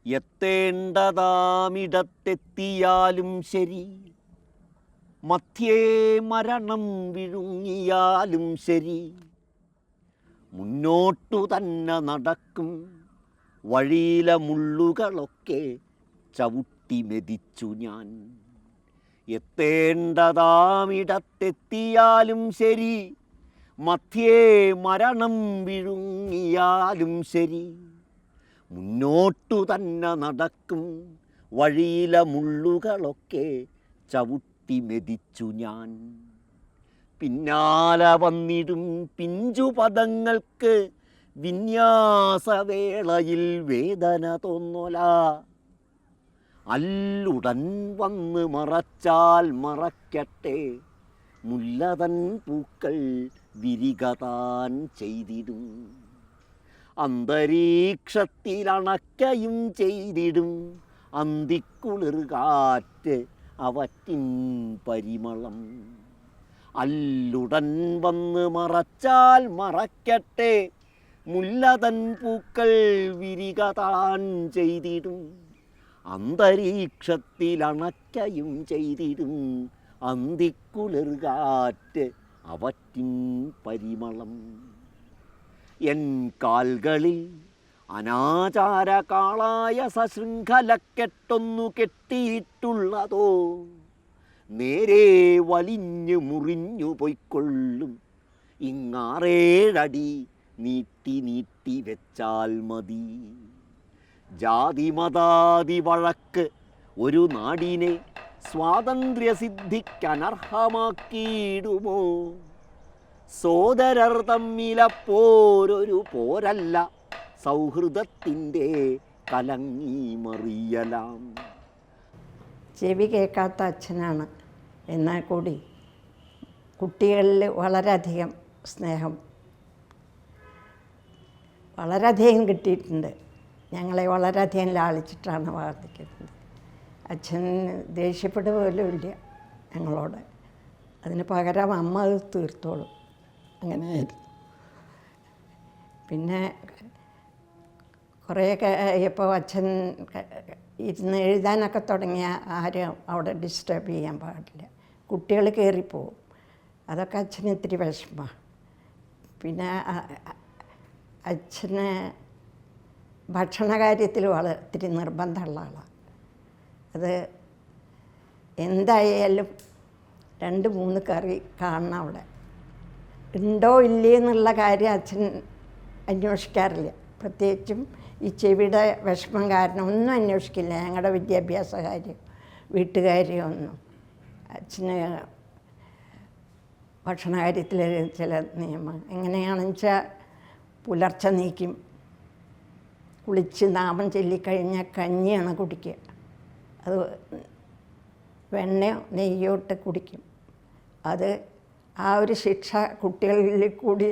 എത്തേണ്ടതാമിടത്തെത്തിയാലും ശരി, മധ്യേ മരണം വിഴുങ്ങിയാലും ശരി, മുന്നോട്ടു തന്നെ നടക്കും. വഴിയിലെ മുള്ളുകളൊക്കെ ചവിട്ടി മെതിച്ചു ഞാൻ. എത്തേണ്ടതാമിടത്തെത്തിയാലും ശരി, മധ്യേ മരണം വിഴുങ്ങിയാലും ശരി, മുന്നോട്ടു തന്നെ നടക്കും. വഴിയിലെ മുള്ളുകളൊക്കെ ചവിട്ടി മെതിച്ചു ഞാൻ. പിന്നാലെ വന്നിടും പിഞ്ചുപദങ്ങൾക്ക് വിന്യാസവേളയിൽ വേദന തോന്നൊല. അല്ലുടൻ വന്ന് മറച്ചാൽ മറയ്ക്കട്ടെ, മുല്ലതൻ പൂക്കൾ വിരികതാൻ ചെയ്തിടും. അന്തരീക്ഷത്തിലണക്കയും ചെയ്തിടും അന്തിക്കുളിർ കാറ്റ് അവറ്റിൻ പരിമളം. അല്ലുടൻ വന്ന് മറച്ചാൽ മറയ്ക്കട്ടെ, മുല്ലതൻ പൂക്കൾ വിരികതാൻ ചെയ്തിടും. അന്തരീക്ഷത്തിലണക്കയും ചെയ്തിടും അന്തിക്കുളിർ കാറ്റ് അവറ്റിൻ പരിമളം. എൻ കാൽകളിൽ അനാചാര കാളായ സശൃംഖലക്കെട്ടൊന്നു കെട്ടിയിട്ടുള്ളതോ, നേരെ വലിഞ്ഞു മുറിഞ്ഞു പൊയ്ക്കൊള്ളും. ഇങ്ങാറേഴടി നീട്ടി നീട്ടി വെച്ചാൽ മതി. ജാതിമതാതി വഴക്ക് ഒരു നാടിനെ സ്വാതന്ത്ര്യസിദ്ധിക്കനർഹമാക്കിയിടുമോ? സോദരർ തമ്മിലപ്പോരൊരു പോരല്ല, സൗഹൃദത്തിൻ്റെ കലങ്ങി മറിയലാം. ചെവി കേൾക്കാത്ത അച്ഛനാണ്, എന്നാൽ കൂടി കുട്ടികളിൽ വളരെയധികം സ്നേഹം വളരെയധികം കിട്ടിയിട്ടുണ്ട്. ഞങ്ങളെ വളരെയധികം ലാളിച്ചിട്ടാണ് വളർത്തിക്കുന്നത്. അച്ഛൻ ദേഷ്യപ്പെടുക പോലും ഇല്ല ഞങ്ങളോട്. അതിന് പകരം അമ്മ അത് തീർത്തോളും. അങ്ങനെയായിരുന്നു. പിന്നെ കുറേയൊക്കെ ഇപ്പോൾ അച്ഛൻ ഇരുന്ന് എഴുതാനൊക്കെ തുടങ്ങിയ ആരും അവിടെ ഡിസ്റ്റർബ് ചെയ്യാൻ പാടില്ല. കുട്ടികൾ കയറിപ്പോവും. അതൊക്കെ അച്ഛന് ഇത്തിരി വിഷമമാണ്. പിന്നെ അച്ഛന് ഭക്ഷണ കാര്യത്തിൽ ഇത്തിരി നിർബന്ധമുള്ള ആളാണ്. അത് എന്തായാലും 2-3 കറി കാണണം അവിടെ. ഉണ്ടോ ഇല്ലേ എന്നുള്ള കാര്യം അച്ഛൻ അന്വേഷിക്കാറില്ല. പ്രത്യേകിച്ചും ഈ ചെവിയുടെ വിഷമം കാരണം ഒന്നും അന്വേഷിക്കില്ല. ഞങ്ങളുടെ വിദ്യാഭ്യാസ കാര്യം, വീട്ടുകാര്യം ഒന്നും. അച്ഛന് ഭക്ഷണ കാര്യത്തിൽ ചില നിയമം എങ്ങനെയാണെന്ന് വെച്ചാൽ, പുലർച്ചെ നീക്കും, കുളിച്ച് നാമം ചൊല്ലിക്കഴിഞ്ഞാൽ കഞ്ഞിയാണ് കുടിക്കുക. അത് വെണ്ണയോ നെയ്യോ ഇട്ട് കുടിക്കും. അത് ആ ഒരു ശിക്ഷ കുട്ടികളിൽ കൂടി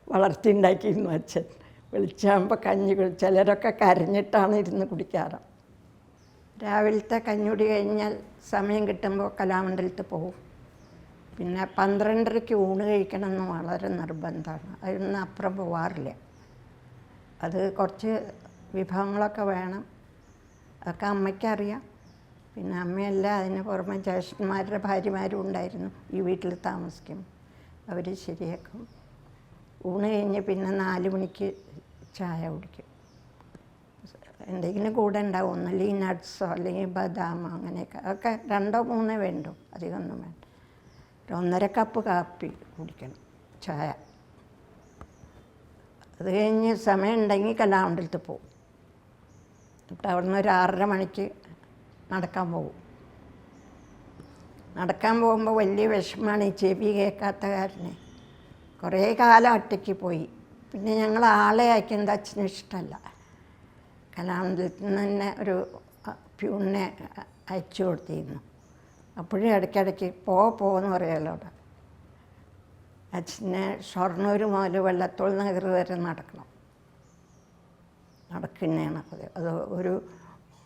വളർത്തിയുണ്ടാക്കിയിരുന്നു അച്ഛൻ. വെളിച്ചാകുമ്പോൾ കഞ്ഞി ചിലരൊക്കെ കരഞ്ഞിട്ടാണ് ഇരുന്ന് കുടിക്കാറ്. രാവിലത്തെ കഞ്ഞുടി കഴിഞ്ഞാൽ സമയം കിട്ടുമ്പോൾ കലാമണ്ഡലത്തിൽ പോകും. പിന്നെ 12:30 ഊണ് കഴിക്കണമെന്ന് വളരെ നിർബന്ധമാണ്. അതിനൊന്നും അപ്പുറം പോവാറില്ല. അത് കുറച്ച് വിഭവങ്ങളൊക്കെ വേണം. അതൊക്കെ അമ്മയ്ക്കറിയാം. പിന്നെ അമ്മയല്ല, അതിന് പുറമെ ജ്യേഷ്ഠന്മാരുടെ ഭാര്യമാരും ഉണ്ടായിരുന്നു ഈ വീട്ടിൽ താമസിക്കും. അവർ ശരിയാക്കും. ഊണ് കഴിഞ്ഞ് പിന്നെ 4 മണിക്ക് ചായ കുടിക്കും. എന്തെങ്കിലും കൂടെ ഉണ്ടാവും. ഒന്നല്ലെങ്കിൽ നട്ട്സോ അല്ലെങ്കിൽ ബദാമോ അങ്ങനെയൊക്കെ. അതൊക്കെ 2-3 വേണ്ടു, അധികമൊന്നും വേണ്ട. 1.5 കപ്പ് കാപ്പി കുടിക്കണം, ചായ. അത് കഴിഞ്ഞ് സമയം ഉണ്ടെങ്കിൽ കലാമണ്ഡലത്തിൽ പോകും. എന്നിട്ട് അവിടുന്ന് ഒരു 6:30 മണിക്ക് നടക്കാൻ പോകും. നടക്കാൻ പോകുമ്പോൾ വലിയ വിഷമമാണ് ഈ ചെവി കേൾക്കാത്ത കാരണം. കുറേ കാലം ഒറ്റയ്ക്ക് പോയി. പിന്നെ ഞങ്ങൾ ആളെ അയക്കുന്നത് അച്ഛന് ഇഷ്ടമല്ല. കലാമണ്ഡലത്തിൽ നിന്ന് തന്നെ ഒരു പ്യൂണിനെ അയച്ചു കൊടുത്തിരുന്നു. അപ്പോഴും ഇടയ്ക്കിടയ്ക്ക് പോന്ന് പറയാലോടെ. അച്ഛനെ ഷൊർണൂർ മുതൽ വെള്ളത്തോൾ നഗർ വരെ നടക്കണം. നടക്കുന്നതാണ് അത്.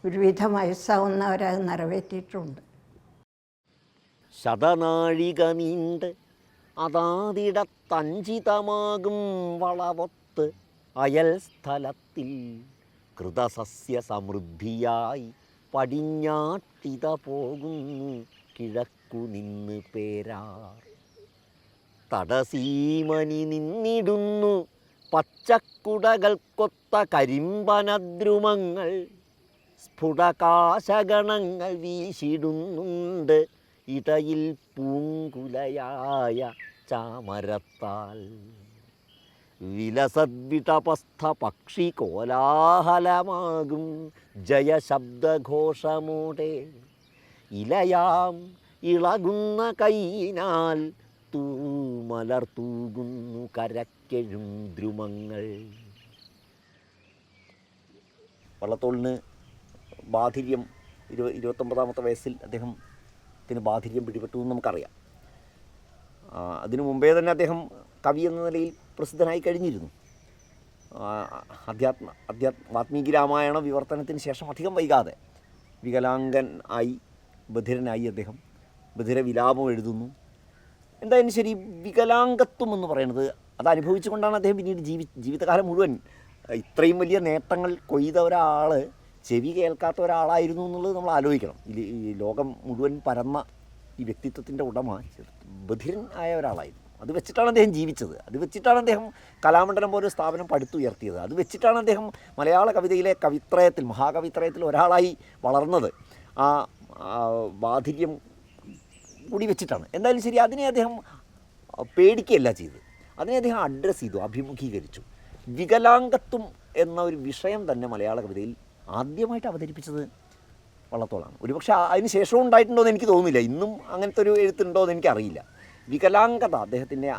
ഒരുവിധം വയസ്സാവുന്നവരത് നിറവേറ്റിയിട്ടുണ്ട്. ശതനാഴിക നീണ്ട് അതാതിടത്തഞ്ചിതമാകും വളവൊത്ത് അയൽ സ്ഥലത്തിൽ കൃതസസ്യ സമൃദ്ധിയായി പടിഞ്ഞാട്ടിത പോകുന്നു കിഴക്കു നിന്ന് പേരാർ. തടസീമനി നിന്നിടുന്നു പച്ചക്കുടകൾക്കൊത്ത കരിമ്പനദ്രുമങ്ങൾ. സ്ഫുടകാശഗണങ്ങൾ വീശിടുന്നുണ്ട് ഇടയിൽ പൂങ്കുലയായ ചാമരത്താൽ. വിലസദ്വിടപസ്ഥ പക്ഷി കോലാഹലമാകും ജയശബ്ദഘോഷമോടെ. ഇലയാം ഇളകുന്ന കൈയിനാൽ തൂമലർ തൂകുന്നു കരക്കെഴും ദ്രുമങ്ങൾ. വള്ളത്തോളിന് ബാധിര്യം 29-ാമത്തെ വയസ്സിൽ അദ്ദേഹത്തിന് ബാധിര്യം പിടിപെട്ടു എന്ന് നമുക്കറിയാം. അതിനു മുമ്പേ തന്നെ അദ്ദേഹം കവി എന്ന നിലയിൽ പ്രസിദ്ധനായി കഴിഞ്ഞിരുന്നു. വാത്മീകി രാമായണ വിവർത്തനത്തിന് ശേഷം അധികം വൈകാതെ വികലാംഗൻ ആയി ബധിരനായി അദ്ദേഹം ബധിരവിലാപം എഴുതുന്നു. എന്തായാലും ശരി, വികലാംഗത്വം എന്ന് പറയുന്നത് അത് അനുഭവിച്ചുകൊണ്ടാണ് അദ്ദേഹം പിന്നീട് ജീവിതകാലം മുഴുവൻ ഇത്രയും വലിയ നേട്ടങ്ങൾ കൊയ്ത ഒരാൾ ചെവി കേൾക്കാത്ത ഒരാളായിരുന്നു എന്നുള്ളത് നമ്മൾ ആലോചിക്കണം. ഈ ലോകം മുഴുവൻ പരന്ന ഈ വ്യക്തിത്വത്തിൻ്റെ ഉടമ ബധിരൻ ആയ ഒരാളായിരുന്നു. അത് വെച്ചിട്ടാണ് അദ്ദേഹം ജീവിച്ചത്. അത് വെച്ചിട്ടാണ് അദ്ദേഹം കലാമണ്ഡലം പോലെ സ്ഥാപനം പടുത്തുയർത്തിയത്. അത് വെച്ചിട്ടാണ് അദ്ദേഹം മലയാള കവിതയിലെ കവിത്രയത്തിൽ, മഹാകവിത്രയത്തിൽ ഒരാളായി വളർന്നത്. ആ ബാധിര്യം കൂടി വെച്ചിട്ടാണ്. എന്തായാലും ശരി, അതിനെ അദ്ദേഹം പേടിക്കുകയല്ല ചെയ്തത്. അതിനെ അദ്ദേഹം അഡ്രസ്സ് ചെയ്തു, അഭിമുഖീകരിച്ചു. വികലാംഗത്വം എന്ന ഒരു വിഷയം തന്നെ മലയാള കവിതയിൽ ആദ്യമായിട്ട് അവതരിപ്പിച്ചത് വള്ളത്തോളാണ്. ഒരുപക്ഷെ അതിന് ശേഷവും ഉണ്ടായിട്ടുണ്ടോ എന്ന് എനിക്ക് തോന്നുന്നില്ല. ഇന്നും അങ്ങനത്തെ ഒരു എഴുത്തുണ്ടോ എന്ന് എനിക്കറിയില്ല. വികലാംഗത അദ്ദേഹത്തിനെ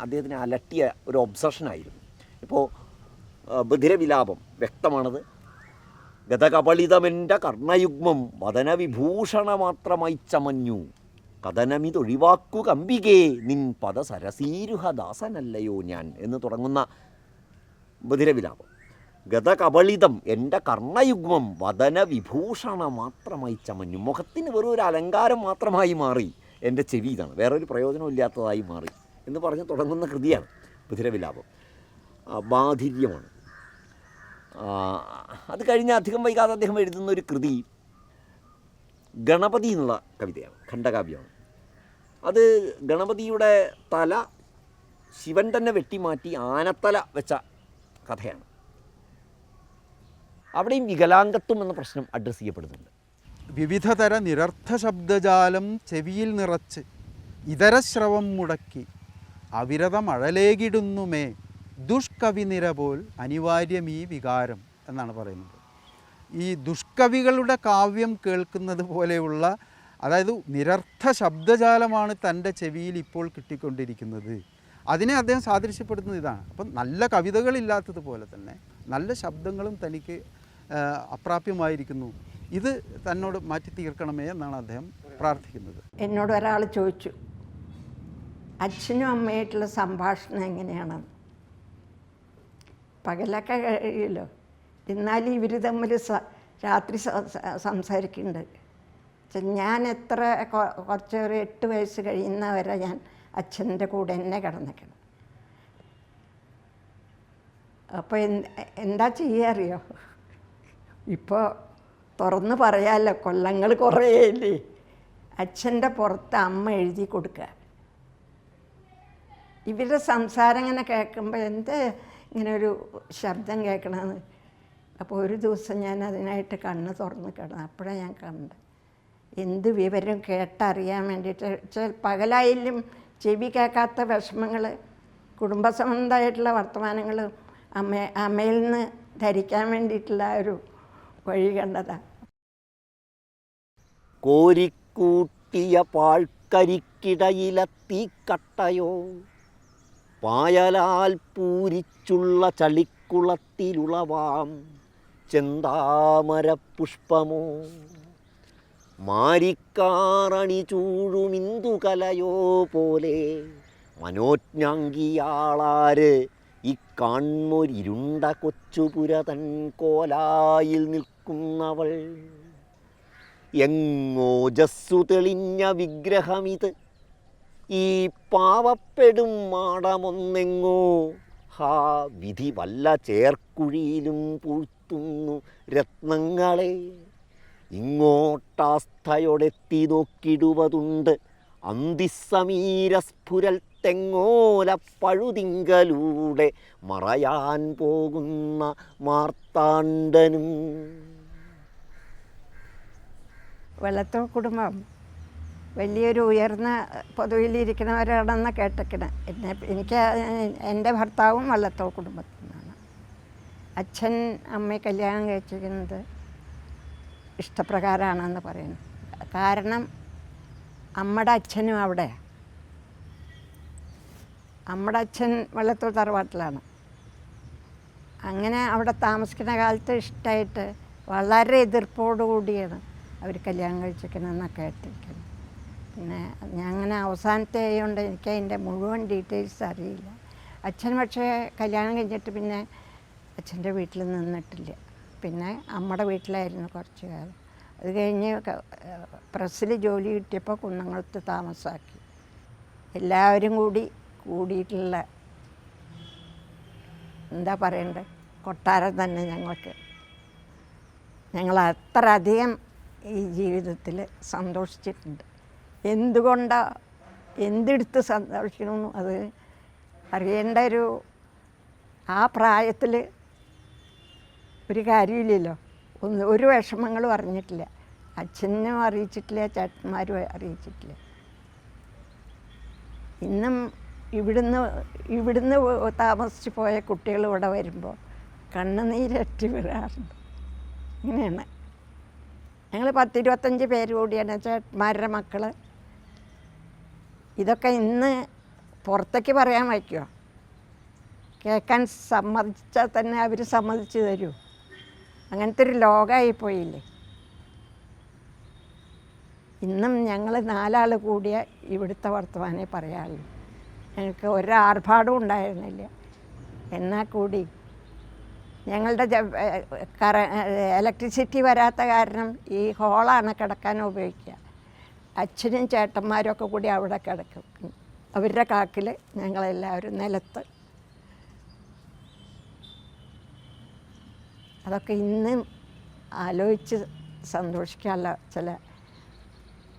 അലട്ടിയ ഒരു ഒബ്സഷനായിരുന്നു. ഇപ്പോൾ ബധിരവിലാപം വ്യക്തമാണത്. ഗതകപളിതമെൻ്റെ കർണയുഗ്മം വദനവിഭൂഷണമാത്രമായി ചമഞ്ഞു കഥനമിതൊഴിവാക്കു കമ്പികേ നിൻ പദസരസീരുഹദാസനല്ലയോ ഞാൻ എന്ന് തുടങ്ങുന്ന ബധിരവിലാപം. ഗതകപളിതം എൻ്റെ കർണയുഗ്മം വദനവിഭൂഷണ മാത്രമായി ചമഞ്ഞു. മുഖത്തിന് വെറും ഒരു അലങ്കാരം മാത്രമായി മാറി എൻ്റെ ചെവി, ഇതാണ് വേറൊരു പ്രയോജനമില്ലാത്തതായി മാറി എന്ന് പറഞ്ഞ് തുടങ്ങുന്ന കൃതിയാണ് ബധിരവിലാപം. ബാധിര്യമാണ്. അത് കഴിഞ്ഞ് അധികം വൈകാതെ അദ്ദേഹം എഴുതുന്ന ഒരു കൃതി ഗണപതി എന്നുള്ള കവിതയാണ്, ഖണ്ഡകാവ്യമാണ്. അത് ഗണപതിയുടെ തല ശിവൻ തന്നെ വെട്ടിമാറ്റി ആനത്തല വെച്ച കഥയാണ്. അവിടെയും വികലാംഗത്വം എന്ന പ്രശ്നം അഡ്രസ്സ് ചെയ്യപ്പെടുന്നുണ്ട്. വിവിധതര നിരർത്ഥ ശബ്ദജാലം ചെവിയിൽ നിറച്ച് ഇതരശ്രവം മുടക്കി അവിരത മഴലേകിടുന്നുമേ ദുഷ്കവിനിര പോൽ അനിവാര്യമീ വികാരം എന്നാണ് പറയുന്നത്. ഈ ദുഷ്കവികളുടെ കാവ്യം കേൾക്കുന്നത് പോലെയുള്ള, അതായത് നിരർത്ഥ ശബ്ദജാലമാണ് തൻ്റെ ചെവിയിൽ ഇപ്പോൾ കിട്ടിക്കൊണ്ടിരിക്കുന്നത്. അതിനെ അദ്ദേഹം സാദൃശ്യപ്പെടുത്തുന്നത് ഇതാണ്. അപ്പം നല്ല കവിതകളില്ലാത്തതുപോലെ തന്നെ നല്ല ശബ്ദങ്ങളും തനിക്ക് അപ്രാപ്യമായിരിക്കുന്നു. ഇത് തന്നോട് മാറ്റി തീർക്കണമേ എന്നാണ് അദ്ദേഹം പ്രാർത്ഥിക്കുന്നത്. എന്നോട് ഒരാൾ ചോദിച്ചു, അച്ഛനും അമ്മയായിട്ടുള്ള സംഭാഷണം എങ്ങനെയാണ്? പകലൊക്കെ കഴിയുമല്ലോ, എന്നാലും ഇവർ തമ്മിൽ രാത്രി സംസാരിക്കുന്നുണ്ട്. ഞാൻ എത്ര കുറച്ച് ഒരു 8 വയസ്സ് കഴിയുന്നവരെ ഞാൻ അച്ഛൻ്റെ കൂടെ തന്നെ കിടന്നിക്കണം. അപ്പോൾ എന്താ ചെയ്യുക അറിയോ? ഇപ്പോൾ തുറന്ന് പറയാമല്ലോ, കൊല്ലങ്ങൾ കുറേയില്ലേ. അച്ഛൻ്റെ പുറത്ത് അമ്മ എഴുതി കൊടുക്കുക. ഇവരുടെ സംസാരം ഇങ്ങനെ കേൾക്കുമ്പോൾ എന്താ ഇങ്ങനെ ഒരു ശബ്ദം കേൾക്കണമെന്ന്. അപ്പോൾ ഒരു ദിവസം ഞാൻ അതിനായിട്ട് കണ്ണ് തുറന്ന് കിടന്നു. അപ്പോഴാണ് ഞാൻ കണ്ടത് എന്ത് വിവരം കേട്ടറിയാൻ വേണ്ടിയിട്ട്. പകലായാലും ചെവി കേൾക്കാത്ത വിഷമങ്ങൾ, കുടുംബസംബന്ധമായിട്ടുള്ള വർത്തമാനങ്ങൾ അമ്മയിൽ നിന്ന് ധരിക്കാൻ വേണ്ടിയിട്ടുള്ള ഒരു വഴി കണ്ടതാണ്. കോരിക്കൂട്ടിയ പാഴ്ക്കരിക്കിടയിലെത്തിക്കട്ടയോ പായലാൽ പൂരിച്ചുള്ള ചളിക്കുളത്തിലുളവാം ചെന്താമര പുഷ്പമോ മാരിക്കാറണി ചൂഴുമിന്ദുകലയോ പോലെ മനോജ്ഞാങ്കിയാളാര് ഇക്കാൺമൊരിരുണ്ട കൊച്ചുപുരതൻ കോലായിൽ നിൽക്കുന്നവൾ. എങ്ങോജസ്സു തെളിഞ്ഞ വിഗ്രഹമിത്, ഈ പാവപ്പെടും മാടമൊന്നെങ്ങോ ഹാ വിധി വല്ല ചേർക്കുഴിയിലും പൂഴ്ത്തി പകർത്തുന്നു രത്നങ്ങളെ. ഇങ്ങോട്ടാസ്ഥയോടെത്തി നോക്കിടുവതുണ്ട് അന്തിസമീരസ്ഫുരൽ തെങ്ങോല പഴുതിങ്കലൂടെ മറയാൻ പോകുന്ന മാർത്താണ്ഡനും. വെള്ളത്തോൾ കുടുംബം വലിയൊരു ഉയർന്ന പദവിയിലിരിക്കുന്നവരാണെന്ന് കേട്ടിരിക്കണം. എനിക്ക് എൻ്റെ ഭർത്താവും വെള്ളത്തോൾ കുടുംബത്തിൽ നിന്നാണ്. അച്ഛൻ അമ്മയെ കല്യാണം കഴിച്ചിരിക്കുന്നത് ഇഷ്ടപ്രകാരമാണെന്ന് പറയുന്നു. കാരണം അമ്മയുടെ അച്ഛനും അവിടെ, അമ്മയുടെ അച്ഛൻ വെള്ളത്തോൾ തറവാട്ടിലാണ്. അങ്ങനെ അവിടെ താമസിക്കുന്ന കാലത്ത് ഇഷ്ടമായിട്ട് വളരെ എതിർപ്പോടുകൂടിയാണ് അവർ കല്യാണം കഴിച്ചിരിക്കണമെന്നൊക്കെ കേട്ടിരിക്കുന്നത്. പിന്നെ ഞാൻ അങ്ങനെ അവസാനത്തെ ആയതുകൊണ്ട് എനിക്ക് അതിൻ്റെ മുഴുവൻ ഡീറ്റെയിൽസ് അറിയില്ല. അച്ഛൻ പക്ഷേ കല്യാണം കഴിഞ്ഞിട്ട് പിന്നെ അച്ഛൻ്റെ വീട്ടിൽ നിന്നിട്ടില്ല. പിന്നെ അമ്മയുടെ വീട്ടിലായിരുന്നു കുറച്ച് കാലം. അത് കഴിഞ്ഞ് പ്രസ്സിൽ ജോലി കിട്ടിയപ്പോൾ കുന്നംകുളത്ത് താമസമാക്കി. എല്ലാവരും കൂടിയിട്ടുള്ള എന്താ പറയണ്ടേ, കൊട്ടാരം തന്നെ ഞങ്ങൾക്ക്. ഞങ്ങൾ അത്ര അധികം ഈ ജീവിതത്തിൽ സന്തോഷിച്ചിട്ടുണ്ട്. എന്തുകൊണ്ടാണ്, എന്തെടുത്ത് സന്തോഷിക്കണമെന്ന് അത് അറിയേണ്ട ആ പ്രായത്തിൽ ഒരു കാര്യമില്ലല്ലോ. ഒരു വിഷമങ്ങളും അറിഞ്ഞിട്ടില്ല. അച്ഛനും അറിയിച്ചിട്ടില്ല, ചേട്ടന്മാരും അറിയിച്ചിട്ടില്ല. ഇന്നും ഇവിടുന്ന് താമസിച്ച് പോയ കുട്ടികൾ ഇവിടെ വരുമ്പോൾ കണ്ണുനീരറ്റി വരാറുണ്ട്. ഇങ്ങനെയാണ്. ഞങ്ങൾ 10-25 പേര് കൂടിയാണ്, ചേട്ടന്മാരുടെ മക്കൾ. ഇതൊക്കെ ഇന്ന് പുറത്തേക്ക് പറയാൻ വയ്ക്കുമോ? കേൾക്കാൻ സമ്മതിച്ചാൽ തന്നെ അവർ സമ്മതിച്ച് തരൂ. അങ്ങനത്തെ ഒരു ലോകമായി പോയില്ലേ. ഇന്നും ഞങ്ങൾ 4 ആൾ കൂടിയ ഇവിടുത്തെ വർത്തമാനമേ പറയാറുള്ളൂ. ഞങ്ങൾക്ക് ഒരാർഭാടവും ഉണ്ടായിരുന്നില്ല. എന്നാൽ കൂടി ഞങ്ങളുടെ ഇലക്ട്രിസിറ്റി വരാത്ത കാരണം ഈ ഹോളാണ് കിടക്കാൻ ഉപയോഗിക്കുക. അച്ഛനും ചേട്ടന്മാരും ഒക്കെ കൂടി അവിടെ കിടക്കും. അവരുടെ കാക്കിൽ ഞങ്ങളെല്ലാവരും നിലത്ത്. അതൊക്കെ ഇന്നും ആലോചിച്ച് സന്തോഷിക്കാനുള്ള ചില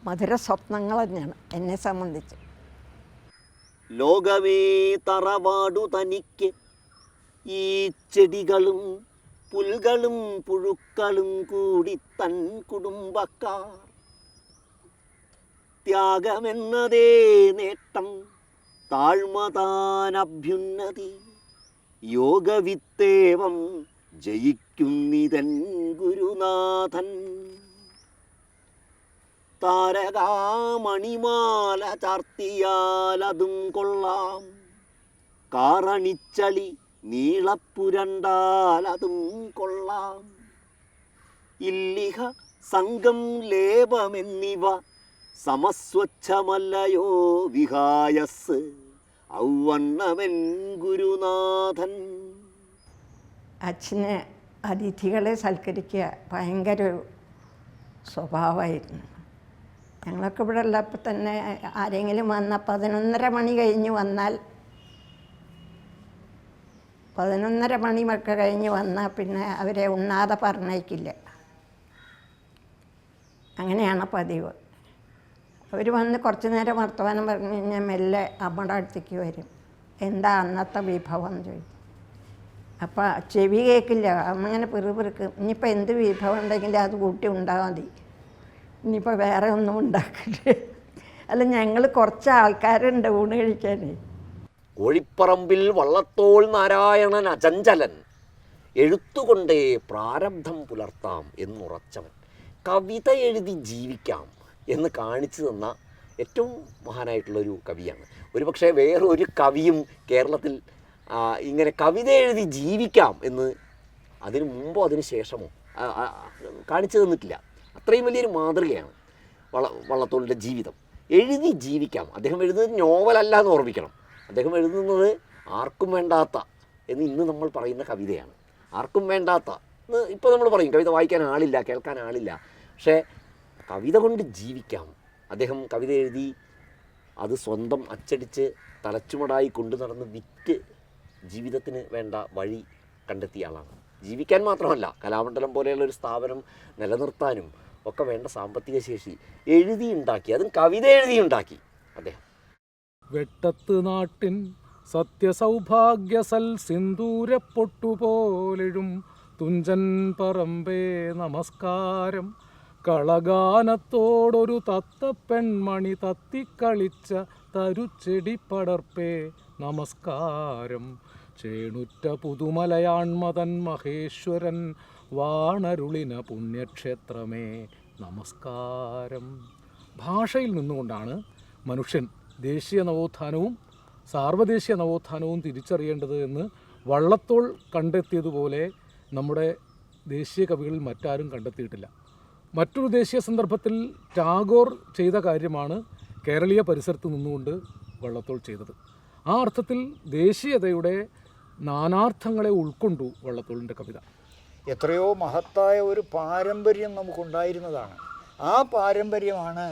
മധുര സ്വപ്നങ്ങൾ തന്നെയാണ് എന്നെ സംബന്ധിച്ച്. ലോകമേ തറവാടു തനിക്ക് ഈ ചെടികളും പുൽകളും പുഴുക്കളും കൂടി തൻ കുടുംബക്കാർ. ത്യാഗമെന്നതേ നേട്ടം, താഴ്മതാനഭ്യുന്നതി, യോഗവിത്തേവം ജയിക്കുന്നിതൻ ഗുരുനാഥൻ. താരകാമണിമാല ചാർത്തിയാലതും കൊള്ളാം, കാറണിച്ചളി നീളപ്പുരണ്ടാലതും കൊള്ളാം. ഇല്ലിഹ സംഘം ലേപമെന്നിവ സമസ്വച്ഛമല്ലയോ വിഹായസ് ഔവണ്ണവൻ ഗുരുനാഥൻ. അച്ഛന് അതിഥികളെ സൽക്കരിക്കുക ഭയങ്കര ഒരു സ്വഭാവമായിരുന്നു. ഞങ്ങളൊക്കെ ഇവിടെ ഉള്ളപ്പോൾ തന്നെ ആരെങ്കിലും വന്നാൽ 11:30 മണി കഴിഞ്ഞ് വന്നാൽ 11:30 മണിയൊക്കെ കഴിഞ്ഞ് വന്നാൽ പിന്നെ അവരെ ഉണ്ണാതെ പറഞ്ഞേക്കില്ല. അങ്ങനെയാണ് പതിവ്. അവർ വന്ന് കുറച്ച് നേരം വർത്തമാനം പറഞ്ഞു കഴിഞ്ഞാൽ മെല്ലെ അമ്മയുടെ അടുത്തേക്ക് വരും. എന്താ അന്നത്തെ വിഭവം എന്ന് ചോദിക്കും. അപ്പോൾ ചെവി കേൾക്കില്ല, അമ്മ ഇങ്ങനെ പിറുപിറുക്കും. ഇനിയിപ്പോൾ എന്ത് വിഭവം ഉണ്ടെങ്കിലും അത് കൂട്ടി ഉണ്ടാകാൻ മതി, ഇനിയിപ്പോൾ വേറെ ഒന്നും ഉണ്ടാക്കില്ല. അല്ല, ഞങ്ങൾ കുറച്ച് ആൾക്കാരുണ്ട് ഊണ് കഴിക്കാൻ. കോഴിപ്പറമ്പിൽ വള്ളത്തോൾ നാരായണൻ അചഞ്ചലൻ, എഴുത്തുകൊണ്ടേ പ്രാരബ്ധം പുലർത്താം എന്നുറച്ചവൻ, കവിത എഴുതി ജീവിക്കാം എന്ന് കാണിച്ചു തന്ന ഏറ്റവും മഹാനായിട്ടുള്ളൊരു കവിയാണ്. ഒരുപക്ഷെ വേറൊരു കവിയും കേരളത്തിൽ ഇങ്ങനെ കവിത എഴുതി ജീവിക്കാം എന്ന് അതിന് മുമ്പോ അതിന് ശേഷമോ കാണിച്ചു തന്നിട്ടില്ല. അത്രയും വലിയൊരു മാതൃകയാണ് വള്ളത്തോളിൻ്റെ ജീവിതം. എഴുതി ജീവിക്കാം. അദ്ദേഹം എഴുതുന്നത് നോവലല്ല എന്ന് ഓർമ്മിക്കണം. അദ്ദേഹം എഴുതുന്നത് ആർക്കും വേണ്ടാത്ത എന്ന് ഇന്ന് നമ്മൾ പറയുന്ന കവിതയാണ്. ആർക്കും വേണ്ടാത്ത എന്ന് ഇപ്പോൾ നമ്മൾ പറയും, കവിത വായിക്കാൻ ആളില്ല, കേൾക്കാൻ ആളില്ല. പക്ഷേ കവിത കൊണ്ട് ജീവിക്കാം. അദ്ദേഹം കവിത എഴുതി അത് സ്വന്തം അച്ചടിച്ച് തലച്ചുമടായി കൊണ്ടു നടന്ന് വിറ്റ് ജീവിതത്തിന് വേണ്ട വഴി കണ്ടെത്തിയ ആളാണ്. ജീവിക്കാൻ മാത്രമല്ല, കലാമണ്ഡലം പോലെയുള്ള ഒരു സ്ഥാപനം നിലനിർത്താനും ഒക്കെ വേണ്ട സാമ്പത്തിക ശേഷി എഴുതിയുണ്ടാക്കി, അതും കവിത എഴുതിയുണ്ടാക്കി അദ്ദേഹം. വെട്ടത്ത് നാട്ടിൻ സത്യസൗഭാഗ്യസൽ സിന്ദൂരപ്പൊട്ടുപോലെഴും തുഞ്ചൻ പറമ്പേ നമസ്കാരം. കളഗാനത്തോടൊരു തത്തപ്പെൺമണി തത്തിക്കളിച്ച തരുച്ചെടി പടർപ്പേ നമസ്കാരം. ചേണുറ്റ പുതുമലയാൺമതൻ മഹേശ്വരൻ വാണരുളിന പുണ്യക്ഷേത്രമേ നമസ്കാരം. ഭാഷയിൽ നിന്നുകൊണ്ടാണ് മനുഷ്യൻ ദേശീയ നവോത്ഥാനവും സാർവദേശീയ നവോത്ഥാനവും തിരിച്ചറിയേണ്ടത് എന്ന് വള്ളത്തോൾ കണ്ടെത്തിയതുപോലെ നമ്മുടെ ദേശീയ കവികളിൽ മറ്റാരും കണ്ടെത്തിയിട്ടില്ല. മറ്റൊരു ദേശീയ സന്ദർഭത്തിൽ ടാഗോർ ചെയ്ത കാര്യമാണ് കേരളീയ പരിസരത്ത് നിന്നുകൊണ്ട് വള്ളത്തോൾ ചെയ്തത്. ആ അർത്ഥത്തിൽ ദേശീയതയുടെ നാനാർത്ഥങ്ങളെ ഉൾക്കൊണ്ടു വള്ളത്തോളിൻ്റെ കവിത. എത്രയോ മഹത്തായ ഒരു പാരമ്പര്യം നമുക്കുണ്ടായിരുന്നതാണ്. ആ പാരമ്പര്യമാണ്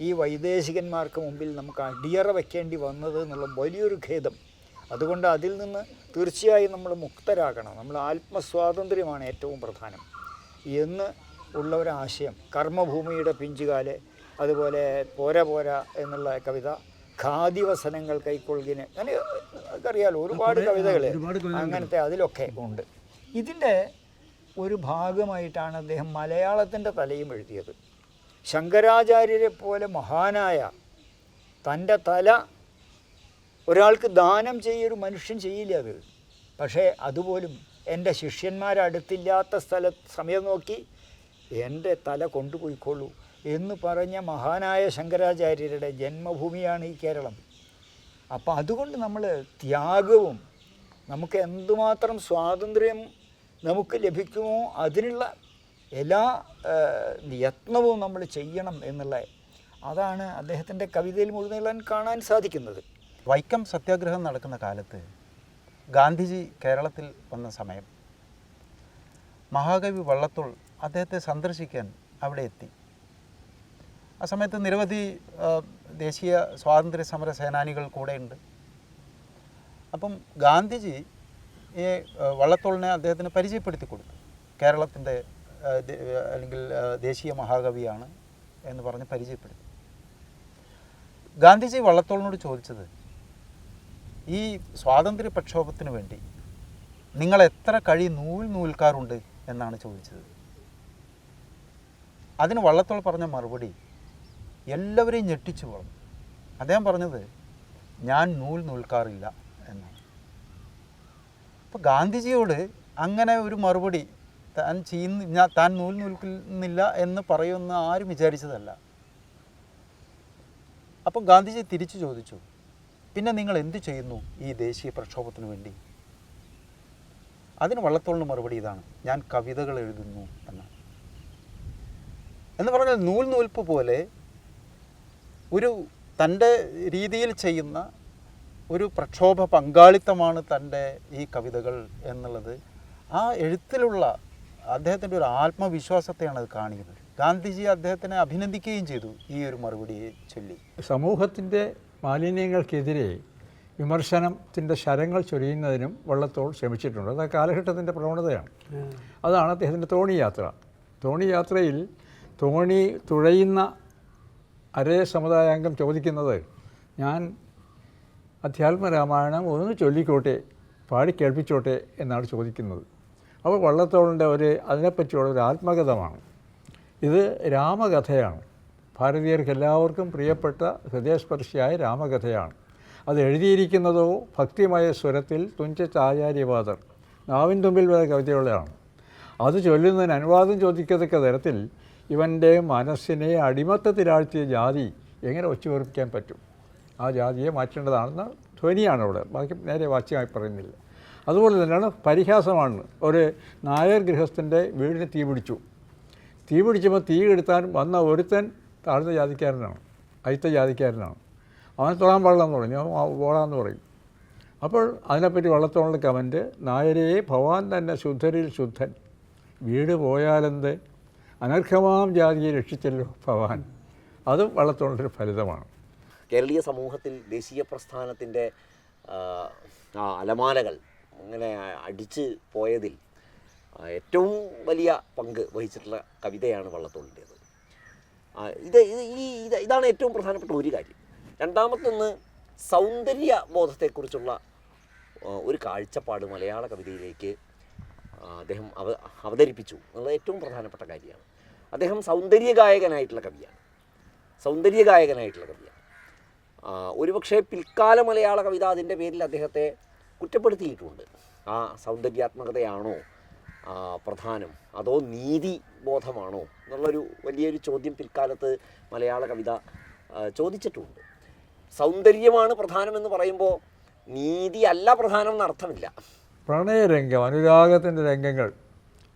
ഈ വൈദേശികന്മാർക്ക് മുമ്പിൽ നമുക്ക് അടിയറ വയ്ക്കേണ്ടി വന്നത് എന്നുള്ള വലിയൊരു ഖേദം. അതുകൊണ്ട് അതിൽ നിന്ന് തീർച്ചയായും നമ്മൾ മുക്തരാകണം. നമ്മൾ ആത്മസ്വാതന്ത്ര്യമാണ് ഏറ്റവും പ്രധാനം എന്ന് ഉള്ള ഒരാശയം. കർമ്മഭൂമിയുടെ പിഞ്ചുകാല്, അതുപോലെ പോരാ പോരാ എന്നുള്ള കവിത, ഖാദി വസനങ്ങൾ കൈക്കൊള്ളിന്, അങ്ങനെ അറിയാലോ ഒരുപാട് കവിതകൾ അങ്ങനത്തെ അതിലൊക്കെ ഉണ്ട്. ഇതിൻ്റെ ഒരു ഭാഗമായിട്ടാണ് അദ്ദേഹം മലയാളത്തിൻ്റെ തലയും എഴുതിയത്. ശങ്കരാചാര്യരെ പോലെ മഹാനായ തൻ്റെ തല ഒരാൾക്ക് ദാനം ചെയ്യൊരു മനുഷ്യൻ ചെയ്യില്ല അത്. പക്ഷേ അതുപോലും എൻ്റെ ശിഷ്യന്മാരടുത്തില്ലാത്ത സമയം നോക്കി എൻ്റെ തല കൊണ്ടുപോയിക്കൊള്ളൂ എന്ന് പറഞ്ഞ മഹാനായ ശങ്കരാചാര്യരുടെ ജന്മഭൂമിയാണ് ഈ കേരളം. അപ്പോൾ അതുകൊണ്ട് നമ്മൾ ത്യാഗവും നമുക്ക് എന്തുമാത്രം സ്വാതന്ത്ര്യം നമുക്ക് ലഭിക്കുമോ അതിനുള്ള എല്ലാ യത്നവും നമ്മൾ ചെയ്യണം എന്നുള്ള അതാണ് അദ്ദേഹത്തിൻ്റെ കവിതയിൽ മുഴുവൻ കാണാൻ സാധിക്കുന്നത്. വൈക്കം സത്യാഗ്രഹം നടക്കുന്ന കാലത്ത് ഗാന്ധിജി കേരളത്തിൽ വന്ന സമയം മഹാകവി വള്ളത്തോൾ അദ്ദേഹത്തെ സന്ദർശിക്കാൻ അവിടെ എത്തി. ആ സമയത്ത് നിരവധി ദേശീയ സ്വാതന്ത്ര്യ സമര സേനാനികൾ കൂടെയുണ്ട്. അപ്പം ഗാന്ധിജി വള്ളത്തോളിനെ അദ്ദേഹത്തിന് പരിചയപ്പെടുത്തി കൊടുത്തു. കേരളത്തിൻ്റെ അല്ലെങ്കിൽ ദേശീയ മഹാകവിയാണ് എന്ന് പറഞ്ഞ് പരിചയപ്പെടുത്തി. ഗാന്ധിജി വള്ളത്തോളിനോട് ചോദിച്ചത്, ഈ സ്വാതന്ത്ര്യ പ്രക്ഷോഭത്തിന് വേണ്ടി നിങ്ങൾ എത്ര കഴി നൂൽക്കാറുണ്ട് എന്നാണ് ചോദിച്ചത്. അതിന് വള്ളത്തോൾ പറഞ്ഞ മറുപടി എല്ലാവരെയും ഞെട്ടിച്ചു പറഞ്ഞു. അദ്ദേഹം പറഞ്ഞത്, ഞാൻ നൂൽക്കാറില്ല എന്നാണ്. അപ്പോൾ ഗാന്ധിജിയോട് അങ്ങനെ ഒരു മറുപടി താൻ നൂൽക്കുന്നില്ല എന്ന് പറയുമെന്ന് ആരും വിചാരിച്ചതല്ല. അപ്പോൾ ഗാന്ധിജി തിരിച്ചു ചോദിച്ചു, പിന്നെ നിങ്ങൾ എന്തു ചെയ്യുന്നു ഈ ദേശീയ പ്രക്ഷോഭത്തിന് വേണ്ടി? അതിന് വള്ളത്തോളിന് മറുപടി ഇതാണ്, ഞാൻ കവിതകൾ എഴുതുന്നു എന്നാണ്. എന്ന് പറഞ്ഞാൽ നൂൽപ്പ് പോലെ ഒരു തൻ്റെ രീതിയിൽ ചെയ്യുന്ന ഒരു പ്രക്ഷോഭ പങ്കാളിത്തമാണ് തൻ്റെ ഈ കവിതകൾ എന്നുള്ളത്. ആ എഴുത്തിലുള്ള അദ്ദേഹത്തിൻ്റെ ഒരു ആത്മവിശ്വാസത്തെയാണ് അത് കാണിക്കുന്നത്. ഗാന്ധിജി അദ്ദേഹത്തിനെ അഭിനന്ദിക്കുകയും ചെയ്തു ഈ ഒരു മറുപടിയെ ചൊല്ലി. സമൂഹത്തിൻ്റെ മാലിന്യങ്ങൾക്കെതിരെ വിമർശനത്തിൻ്റെ ശരങ്ങൾ ചൊരിയുന്നതിനും വള്ളത്തോൾ ശ്രമിച്ചിട്ടുണ്ട്. അത് ആ കാലഘട്ടത്തിൻ്റെ പ്രവണതയാണ്. അതാണ് അദ്ദേഹത്തിൻ്റെ തോണിയാത്ര. തോണിയാത്രയിൽ തോണി തുഴയുന്ന അരേ സമുദായാംഗം ചോദിക്കുന്നത്, ഞാൻ അധ്യാത്മരാമായണം ഒന്ന് ചൊല്ലിക്കോട്ടെ, പാടി കേൾപ്പിച്ചോട്ടെ എന്നാണ് ചോദിക്കുന്നത്. അപ്പോൾ വള്ളത്തോളിൻ്റെ അതിനെപ്പറ്റിയുള്ള ഒരു ആത്മകഥമാണ്. ഇത് രാമകഥയാണ്. ഭാരതീയർക്ക് എല്ലാവർക്കും പ്രിയപ്പെട്ട ഹൃദയസ്പർശിയായ രാമകഥയാണ്. അത് എഴുതിയിരിക്കുന്നതോ ഭക്തിമയ സ്വരത്തിൽ തുഞ്ചത്ത് ആചാര്യവാദർ നാവിൻ തുമ്പിൽ വരെ കവിതയുള്ളതാണ്. അത് ചൊല്ലുന്നതിന് അനുവാദം ചോദിക്കത്തക്ക തരത്തിൽ ഇവൻ്റെ മനസ്സിനെ അടിമത്തത്തിലാഴ്ത്തിയ ജാതി എങ്ങനെ ഒച്ചുവെറുപ്പിക്കാൻ പറ്റും? ആ ജാതിയെ മാറ്റേണ്ടതാണെന്ന ധ്വനിയാണ് അവിടെ, ബാക്കി നേരെ വാച്യമായി പറയുന്നില്ല. അതുപോലെ തന്നെയാണ് പരിഹാസമാണ്. ഒരു നായർ ഗൃഹസ്ഥൻ്റെ വീടിന് തീ പിടിച്ചപ്പോൾ തീ കെടുത്താൻ വന്ന ഒരുത്തൻ താഴ്ന്ന ജാതിക്കാരനാണ്, അയിത്ത ജാതിക്കാരനാണ്. അവൻ തൊടാൻ പാടില്ലെന്ന് പറഞ്ഞു, ഓടാന്ന് പറയും. അപ്പോൾ അതിനെപ്പറ്റി വള്ളത്തോളിൻ്റെ കമൻറ്റ്, നായരെ ഭവാൻ തന്നെ ശുദ്ധരിൽ ശുദ്ധൻ, വീട് പോയാലെന്ത്, അനർഹമാം ജാതിയെ രക്ഷിച്ചല്ലോ ഭവാൻ. അതും വള്ളത്തോളിൻ്റെ ഒരു ഫലിതമാണ്. കേരളീയ സമൂഹത്തിൽ ദേശീയ പ്രസ്ഥാനത്തിൻ്റെ അലമാലകൾ അങ്ങനെ അടിച്ച് പോയതിൽ ഏറ്റവും വലിയ പങ്ക് വഹിച്ചിട്ടുള്ള കവിതയാണ് വള്ളത്തോളിൻ്റേത്. ഇതാണ് ഏറ്റവും പ്രധാനപ്പെട്ട ഒരു കാര്യം. രണ്ടാമത്തൊന്ന്, സൗന്ദര്യ ബോധത്തെക്കുറിച്ചുള്ള ഒരു കാഴ്ചപ്പാട് മലയാള കവിതയിലേക്ക് അദ്ദേഹം അവതരിപ്പിച്ചു എന്നുള്ളത് ഏറ്റവും പ്രധാനപ്പെട്ട കാര്യമാണ്. അദ്ദേഹം സൗന്ദര്യഗായകനായിട്ടുള്ള കവിയാണ്. ഒരുപക്ഷെ പിൽക്കാല മലയാള കവിത അതിൻ്റെ പേരിൽ അദ്ദേഹത്തെ കുറ്റപ്പെടുത്തിയിട്ടുണ്ട്. ആ സൗന്ദര്യാത്മകതയാണോ പ്രധാനം, അതോ നീതി ബോധമാണോ എന്നുള്ളൊരു വലിയൊരു ചോദ്യം പിൽക്കാലത്ത് മലയാള കവിത ചോദിച്ചിട്ടുണ്ട്. സൗന്ദര്യമാണ് പ്രധാനമെന്ന് പറയുമ്പോൾ നീതി അല്ല പ്രധാനം എന്നർത്ഥമില്ല. പ്രണയരംഗം, അനുരാഗത്തിൻ്റെ രംഗങ്ങൾ,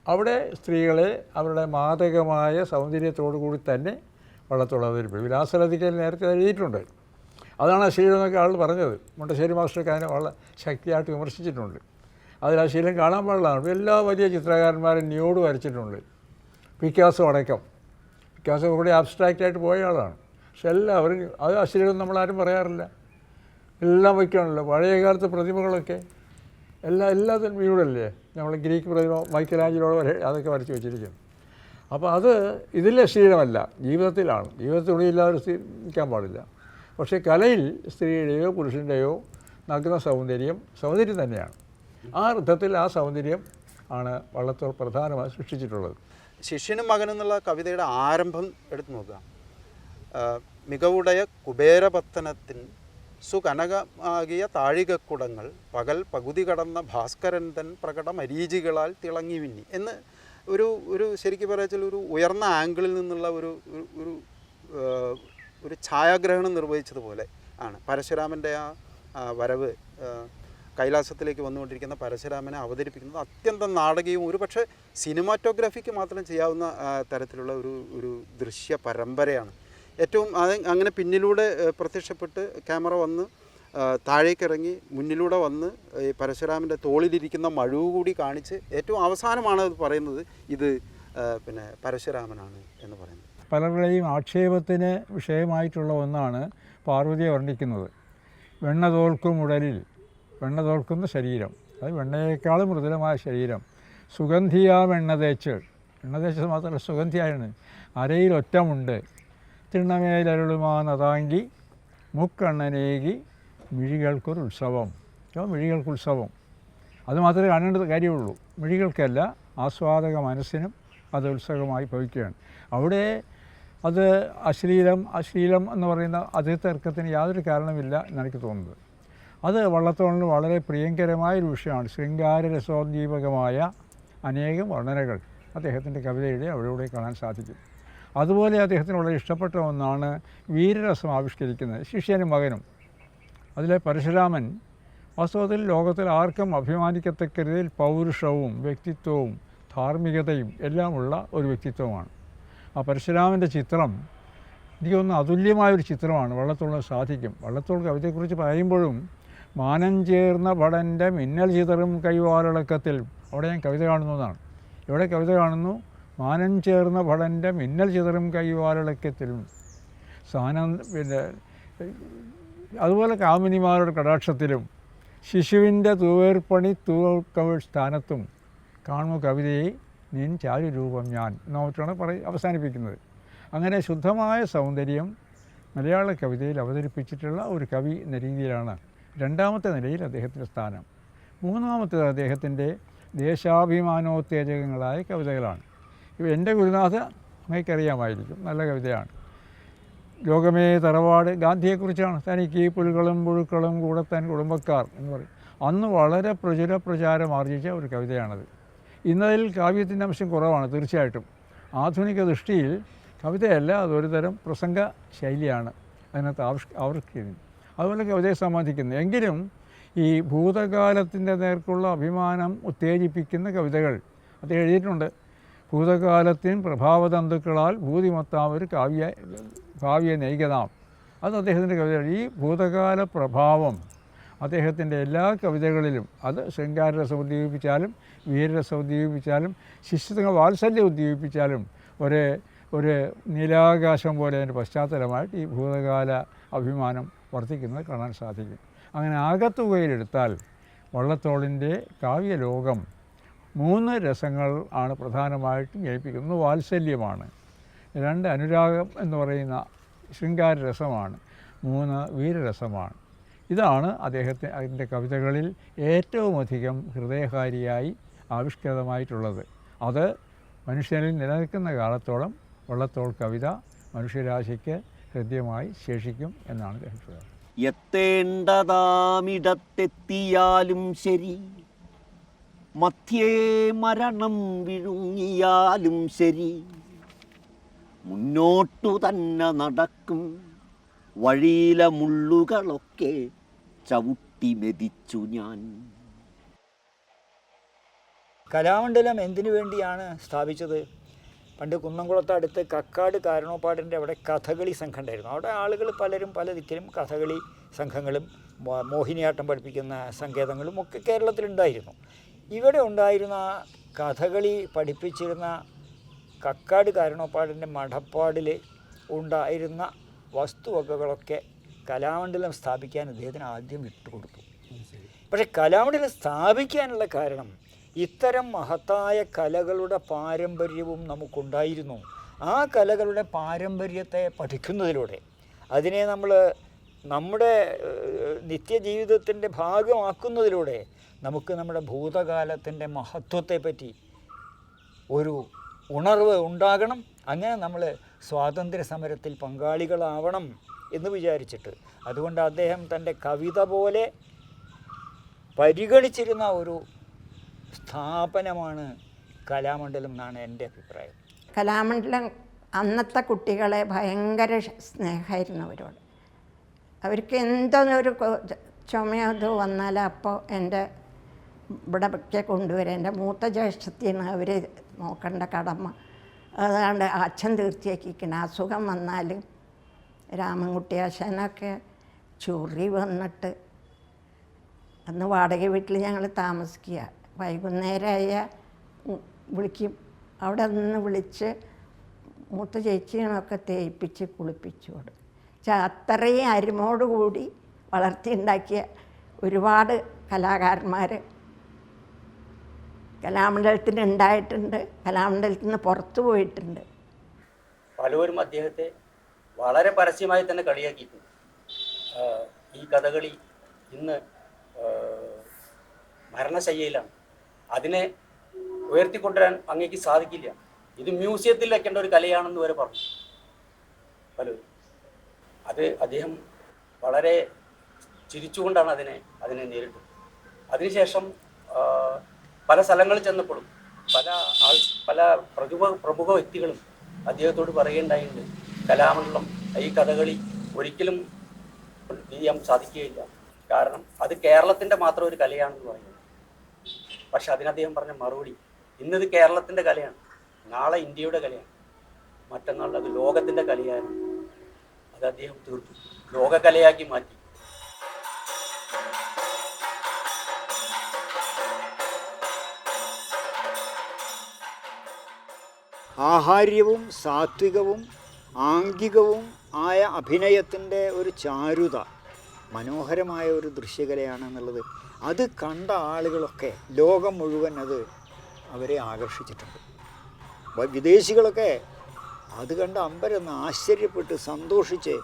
അവിടെ സ്ത്രീകളെ അവരുടെ മാദകമായ സൗന്ദര്യത്തോടു കൂടി തന്നെ വള്ളത്തോൾ അവതരിപ്പിക്കും. വിലാസലതിക്കൽ നേരത്തെ എഴുതിയിട്ടുണ്ട്. അതാണ് അശ്ലീലം എന്നൊക്കെ ആൾ പറഞ്ഞത്. മുണ്ടശ്ശേരി മാസ്റ്റർക്ക് അതിനെ വളരെ ശക്തിയായിട്ട് വിമർശിച്ചിട്ടുണ്ട്. അതിൽ അശ്ലീലം കാണാൻ പാടില്ലാണ്. എല്ലാ വലിയ ചിത്രകാരന്മാരും ന്യൂഡ് വരച്ചിട്ടുണ്ട്, പിക്കാസോ അടക്കം. പിക്കാസോ കൂടി ആബ്സ്ട്രാക്റ്റായിട്ട് പോയ ആളാണ്. പക്ഷെ എല്ലാവരും അത് അശ്ലീലം നമ്മളാരും പറയാറില്ല. എല്ലാം വയ്ക്കുകയാണല്ലോ. പഴയ കാലത്തെ പ്രതിമകളൊക്കെ എല്ലാത്തിനും ന്യൂഡല്ലേ. നമ്മൾ ഗ്രീക്ക് പ്രതിമ മൈക്കലാഞ്ചലോ വരെ അതൊക്കെ വരച്ച് വെച്ചിരിക്കും. അപ്പോൾ അത് ഇതിൽ അശ്ലീലമല്ല, ജീവിതത്തിലാണ്. ജീവിതത്തിൽ തുണിയില്ലാതെ നിൽക്കാൻ പാടില്ല. പക്ഷേ കലയിൽ സ്ത്രീയുടെയോ പുരുഷൻ്റെയോ നഗ്ന സൗന്ദര്യം തന്നെയാണ്. ആ അർത്ഥത്തിൽ ആ സൗന്ദര്യം ആണ് വള്ളത്തോൾ പ്രധാനമായി സൃഷ്ടിച്ചിട്ടുള്ളത്. ശിഷ്യനും മകനും എന്നുള്ള കവിതയുടെ ആരംഭം എടുത്തു നോക്കുക. മികവുടയ കുബേരപത്തനത്തിൻ സുകനകമാകിയ താഴികക്കുടങ്ങൾ പകൽ പകുതി കടന്ന ഭാസ്കരൻ തൻ പ്രകട മരീചികളാൽ തിളങ്ങി വിന്നി എന്ന് ഒരു ശരിക്കും പറയാച്ചാൽ ഒരു ഉയർന്ന ആംഗിളിൽ നിന്നുള്ള ഒരു ഛായാഗ്രഹണം നിർവഹിച്ചതുപോലെ ആണ് പരശുരാമൻ്റെ ആ വരവ്. കൈലാസത്തിലേക്ക് വന്നുകൊണ്ടിരിക്കുന്ന പരശുരാമനെ അവതരിപ്പിക്കുന്നത് അത്യന്തം നാടകീയവും ഒരു പക്ഷേ സിനിമാറ്റോഗ്രാഫിക്ക് മാത്രം ചെയ്യാവുന്ന തരത്തിലുള്ള ഒരു ദൃശ്യ പരമ്പരയാണ്. ഏറ്റവും അങ്ങനെ പിന്നിലൂടെ പ്രത്യക്ഷപ്പെട്ട് ക്യാമറ വന്ന് താഴേക്കിറങ്ങി മുന്നിലൂടെ വന്ന് ഈ പരശുരാമൻ്റെ തോളിലിരിക്കുന്ന മഴുവ് കൂടി കാണിച്ച് ഏറ്റവും അവസാനമാണ് അത് പറയുന്നത്, ഇത് പിന്നെ പരശുരാമനാണ് എന്ന് പറയുന്നത്. പലരുടെയും ആക്ഷേപത്തിന് വിഷയമായിട്ടുള്ള ഒന്നാണ് പാർവതിയെ വർണ്ണിക്കുന്നത്. വെണ്ണ തോൽക്കും ഉടലിൽ, വെണ്ണ തോൽക്കുന്ന ശരീരം, അത് വെണ്ണയേക്കാളും മൃദുലമായ ശരീരം, സുഗന്ധിയാം എണ്ണ തേച്ചത് മാത്രമല്ല സുഗന്ധിയാണ്, അരയിൽ ഒറ്റമുണ്ട്, തിണ്ണമേലരുളുമാ നതാങ്കി മുക്കണ്ണനേകി മിഴികൾക്കൊരുത്സവം. മിഴികൾക്കുത്സവം അത് മാത്രമേ കാണേണ്ട കാര്യമുള്ളൂ. മിഴികൾക്കല്ല, ആസ്വാദക മനസ്സിനും അത് ഉത്സവമായി ഭവിക്കുകയാണ്. അവിടെ അത് അശ്ലീലം എന്ന് പറയുന്ന അതേ തർക്കത്തിന് യാതൊരു കാരണമില്ല എന്നെനിക്ക് തോന്നുന്നത്. അത് വള്ളത്തോളിന് വളരെ പ്രിയങ്കരമായൊരു വിഷയമാണ്. ശൃംഗാരരസോദ്ദീപകമായ അനേകം വർണ്ണനകൾ അദ്ദേഹത്തിൻ്റെ കവിതയുടെ അവിടെയൂടെ കാണാൻ സാധിക്കും. അതുപോലെ അദ്ദേഹത്തിന് വളരെ ഇഷ്ടപ്പെട്ട ഒന്നാണ് വീരരസം ആവിഷ്കരിക്കുന്നത്. ശിഷ്യനും മകനും. അതിലെ പരശുരാമൻ വാസ്തവത്തിൽ ലോകത്തിൽ ആർക്കും അഭിമാനിക്കത്തക്ക രീതിയിൽ പൗരുഷവും വ്യക്തിത്വവും ധാർമ്മികതയും എല്ലാമുള്ള ഒരു വ്യക്തിത്വമാണ്. ആ പരശുരാമൻ്റെ ചിത്രം എനിക്ക് തോന്നുന്നു അതുല്യമായൊരു ചിത്രമാണ്. വള്ളത്തോളിന് സാധിക്കും. വള്ളത്തോൾ കവിതയെക്കുറിച്ച് പറയുമ്പോഴും മാനം ചേർന്ന ഭടൻ്റെ മിന്നൽ ചിതറും കൈവാലടക്കത്തിൽ, അവിടെ ഞാൻ കവിത കാണുന്നതാണ്. ഇവിടെ കവിത കാണുന്നു, മാനം ചേർന്ന ഭടൻ്റെ മിന്നൽ ചിതറും കൈവാലടക്കത്തിലും പിന്നെ അതുപോലെ കാമിനിമാരുടെ കടാക്ഷത്തിലും ശിശുവിൻ്റെ തൂവേർപ്പണി തൂക്കവിൾ സ്ഥാനത്തും കാണുമോ കവിതയെ നിൻ ചാരുരൂപം ഞാൻ എന്നോട്ടാണ് അവസാനിപ്പിക്കുന്നത്. അങ്ങനെ ശുദ്ധമായ സൗന്ദര്യം മലയാള കവിതയിൽ അവതരിപ്പിച്ചിട്ടുള്ള ഒരു കവി എന്ന രീതിയിലാണ് രണ്ടാമത്തെ നിലയിൽ അദ്ദേഹത്തിൻ്റെ സ്ഥാനം. മൂന്നാമത്തേത് അദ്ദേഹത്തിൻ്റെ ദേശാഭിമാനോത്തേജകങ്ങളായ കവിതകളാണ്. ഇവ എൻ്റെ ഗുരുനാഥ അങ്ങേക്കറിയാമായിരിക്കും, നല്ല കവിതയാണ്. ലോകമേ തറവാട് ഗാന്ധിയെക്കുറിച്ചാണ്. തനിക്ക് പുലുകളും പുഴുക്കളും കൂടത്താൻ കുടുംബക്കാർ എന്ന് പറയും. അന്ന് വളരെ പ്രചാരം ആർജിച്ച ഒരു കവിതയാണത്. ഇന്നതിൽ കാവ്യത്തിൻ്റെ അംശം കുറവാണ് തീർച്ചയായിട്ടും. ആധുനിക ദൃഷ്ടിയിൽ കവിതയല്ല, അതൊരു തരം പ്രസംഗ ശൈലിയാണ് അതിനകത്ത് ആവിഷ്കരിക്കുന്നത്. അതുപോലെ കവിതയെ സംബന്ധിക്കുന്നു. എങ്കിലും ഈ ഭൂതകാലത്തിൻ്റെ നേർക്കുള്ള അഭിമാനം ഉത്തേജിപ്പിക്കുന്ന കവിതകൾ അദ്ദേഹം എഴുതിയിട്ടുണ്ട്. ഭൂതകാലത്തിൻ പ്രഭാവതന്തുക്കളാൽ ഭൂതിമൊത്താമൊരു കാവ്യ നൈകതാം, അത് അദ്ദേഹത്തിൻ്റെ കവിതകൾ. ഈ ഭൂതകാല പ്രഭാവം അദ്ദേഹത്തിൻ്റെ എല്ലാ കവിതകളിലും, അത് ശൃംഗാരരസം ഉദ്ദീപിച്ചാലും വീരരസം ഉദ്ദീപിച്ചാലും ശിശുത്വ വാത്സല്യം ഉദ്ദീപിച്ചാലും ഒരു നീലാകാശം പോലെ അതിൻ്റെ പശ്ചാത്തലമായിട്ട് ഈ ഭൂതകാല അഭിമാനം വർദ്ധിക്കുന്നത് കാണാൻ സാധിക്കും. അങ്ങനെ ആകത്തുകയിലെടുത്താൽ വള്ളത്തോളിൻ്റെ കാവ്യലോകം 3 രസങ്ങൾ ആണ് പ്രധാനമായിട്ടും ജനിപ്പിക്കുന്നത്. വാത്സല്യമാണ്, 2 അനുരാഗം എന്ന് പറയുന്ന ശൃംഗാര രസമാണ്, 3 വീരരസമാണ്. ഇതാണ് അതിൻ്റെ കവിതകളിൽ ഏറ്റവും അധികം ഹൃദയകാരിയായി ആവിഷ്കൃതമായിട്ടുള്ളത്. അത് മനുഷ്യനിൽ നിലനിൽക്കുന്ന കാലത്തോളം വള്ളത്തോൾ കവിത മനുഷ്യരാശിക്ക് ഹൃദ്യമായി ശേഷിക്കും എന്നാണ് അഭിപ്രായം. എത്തേണ്ടതാമിടത്തെത്തിയാലും ശരി, മധ്യേ മരണം വിഴുങ്ങിയാലും ശരി, മുന്നോട്ടു തന്നെ നടക്കും, വഴിയിലെ മുള്ളുകളൊക്കെ ചവിട്ടി മെതിച്ചു ഞാൻ. കലാമണ്ഡലം എന്തിനു വേണ്ടിയാണ് സ്ഥാപിച്ചത്? പണ്ട് കുന്നംകുളത്തടുത്ത് കക്കാട് കാരണോപ്പാടിൻ്റെ അവിടെ കഥകളി സംഘം ഉണ്ടായിരുന്നു. അവിടെ ആളുകൾ പലരും പല ദിക്കിലും കഥകളി സംഘങ്ങളും മോഹിനിയാട്ടം പഠിപ്പിക്കുന്ന സങ്കേതങ്ങളും ഒക്കെ കേരളത്തിലുണ്ടായിരുന്നു. ഇവിടെ ഉണ്ടായിരുന്ന കഥകളി പഠിപ്പിച്ചിരുന്ന കക്കാട് കാരണോപ്പാടിൻ്റെ മഠപ്പാടിൽ ഉണ്ടായിരുന്ന വസ്തുവകകളൊക്കെ കലാമണ്ഡലം സ്ഥാപിക്കാൻ അദ്ദേഹത്തിന് ആദ്യം വിട്ടുകൊടുത്തു. പക്ഷേ കലാമണ്ഡലം സ്ഥാപിക്കാനുള്ള കാരണം ഇത്തരം മഹത്തായ കലകളുടെ പാരമ്പര്യവും നമുക്കുണ്ടായിരുന്നു. ആ കലകളുടെ പാരമ്പര്യത്തെ പഠിക്കുന്നതിലൂടെ അതിനെ നമ്മൾ നമ്മുടെ നിത്യജീവിതത്തിൻ്റെ ഭാഗമാക്കുന്നതിലൂടെ നമുക്ക് നമ്മുടെ ഭൂതകാലത്തിൻ്റെ മഹത്വത്തെപ്പറ്റി ഒരു ഉണർവ് ഉണ്ടാകണം. അങ്ങനെ നമ്മൾ സ്വാതന്ത്ര്യ സമരത്തിൽ പങ്കാളികളാവണം എന്ന് വിചാരിച്ചിട്ട്, അതുകൊണ്ട് അദ്ദേഹം തൻ്റെ കവിത പോലെ പരിഗണിച്ചിരുന്ന ഒരു സ്ഥാപനമാണ് കലാമണ്ഡലം എന്നാണ് എൻ്റെ അഭിപ്രായം. കലാമണ്ഡലം അന്നത്തെ കുട്ടികളെ ഭയങ്കര സ്നേഹമായിരുന്നു അവരോട്. അവർക്ക് എന്തൊരു ചുമയോ വന്നാൽ അപ്പോൾ എൻ്റെ ഇവിടേക്ക് കൊണ്ടുവരും. എൻ്റെ മൂത്ത ജ്യേഷ്ഠത്തിയാണ് അവർ നോക്കേണ്ട കടമ. അതാണ്ട് അച്ഛൻ തീർച്ചയാക്കിക്കണം. അസുഖം വന്നാൽ രാമൻകുട്ടി അച്ഛനൊക്കെ ചൊറി വന്നിട്ട്, അന്ന് വാടക വീട്ടിൽ ഞങ്ങൾ താമസിക്കുക, വൈകുന്നേരമായ വിളിക്കും. അവിടെ നിന്ന് വിളിച്ച് മൂത്ത ചേച്ചികളൊക്കെ തേയിപ്പിച്ച് കുളിപ്പിച്ചു കൊടുക്കും. അത്രയും അരുമോടുകൂടി വളർത്തിയുണ്ടാക്കിയ ഒരുപാട് കലാകാരന്മാർ കലാമണ്ഡലത്തിന് ഉണ്ടായിട്ടുണ്ട്. കലാമണ്ഡലത്തിൽ നിന്ന് പുറത്തു പോയിട്ടുണ്ട്. പലരും അദ്ദേഹത്തെ വളരെ പരസ്യമായി തന്നെ കളിയാക്കിയിട്ടുണ്ട്. ഈ കഥകളി ഇന്ന് മരണശയ്യയിലാണ്, അതിനെ ഉയർത്തിക്കൊണ്ടുവരാൻ അങ്ങേക്ക് സാധിക്കില്ല, ഇത് മ്യൂസിയത്തിൽ വെക്കേണ്ട ഒരു കലയാണെന്ന് വരെ പറഞ്ഞു പലരും. അത് അദ്ദേഹം വളരെ ചിരിച്ചുകൊണ്ടാണ് അതിനെ നേരിട്ടത്. അതിനുശേഷം പല സ്ഥലങ്ങളിൽ ചെന്നപ്പോഴും പല പ്രമുഖ വ്യക്തികളും അദ്ദേഹത്തോട് പറയുകയുണ്ടായിട്ടുണ്ട്, കലാമണ്ഡലം ഈ കഥകളി ഒരിക്കലും ചെയ്യാൻ സാധിക്കുകയില്ല, കാരണം അത് കേരളത്തിൻ്റെ മാത്രം ഒരു കലയാണെന്ന് പറയുന്നത്. പക്ഷെ അതിന് അദ്ദേഹം പറഞ്ഞ മറുപടി, ഇന്നത് കേരളത്തിൻ്റെ കലയാണ്, നാളെ ഇന്ത്യയുടെ കലയാണ്, മറ്റന്നാൾ അത് ലോകത്തിൻ്റെ കലയാണ്. അത് അദ്ദേഹം തീർത്തു, ലോകകലയാക്കി മാറ്റി. ആഹാര്യവും സാത്വികവും ആംഗികവും ആയ അഭിനയത്തിൻ്റെ ഒരു ചാരുത, മനോഹരമായ ഒരു ദൃശ്യകലയാണെന്നുള്ളത് അത് കണ്ട ആളുകളൊക്കെ ലോകം മുഴുവൻ അവരെ ആകർഷിച്ചിട്ടുണ്ട്. വിദേശികളൊക്കെ അത് കണ്ട് അമ്പരന്ന് ആശ്ചര്യപ്പെട്ട് സന്തോഷിച്ച്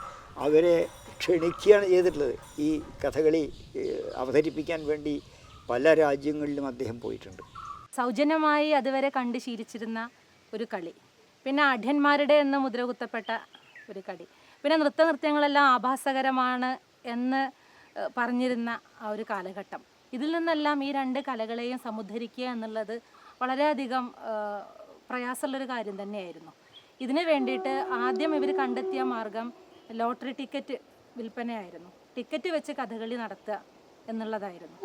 അവരെ ക്ഷണിക്കുകയാണ് ചെയ്തിട്ടുള്ളത്. ഈ കഥകളി അവതരിപ്പിക്കാൻ വേണ്ടി പല രാജ്യങ്ങളിലും അദ്ദേഹം പോയിട്ടുണ്ട്. സൗജന്യമായി അതുവരെ കണ്ട് ശീലിച്ചിരുന്ന ഒരു കളി, പിന്നെ ആഢ്യന്മാരുടെ എന്ന് മുദ്ര കുത്തപ്പെട്ട ഒരു കളി, പിന്നെ നൃത്തങ്ങളെല്ലാം ആഭാസകരമാണ് എന്ന് പറഞ്ഞിരുന്ന ആ ഒരു കാലഘട്ടം. ഇതിൽ നിന്നെല്ലാം ഈ രണ്ട് കലകളെയും സമുദ്ധരിക്കുക എന്നുള്ളത് വളരെയധികം പ്രയാസമുള്ളൊരു കാര്യം തന്നെയായിരുന്നു. ഇതിനു വേണ്ടിയിട്ട് ആദ്യം ഇവർ കണ്ടെത്തിയ മാർഗം ലോട്ടറി ടിക്കറ്റ് വിൽപ്പനയായിരുന്നു. ടിക്കറ്റ് വെച്ച് കഥകളി നടത്തുക എന്നുള്ളതായിരുന്നു.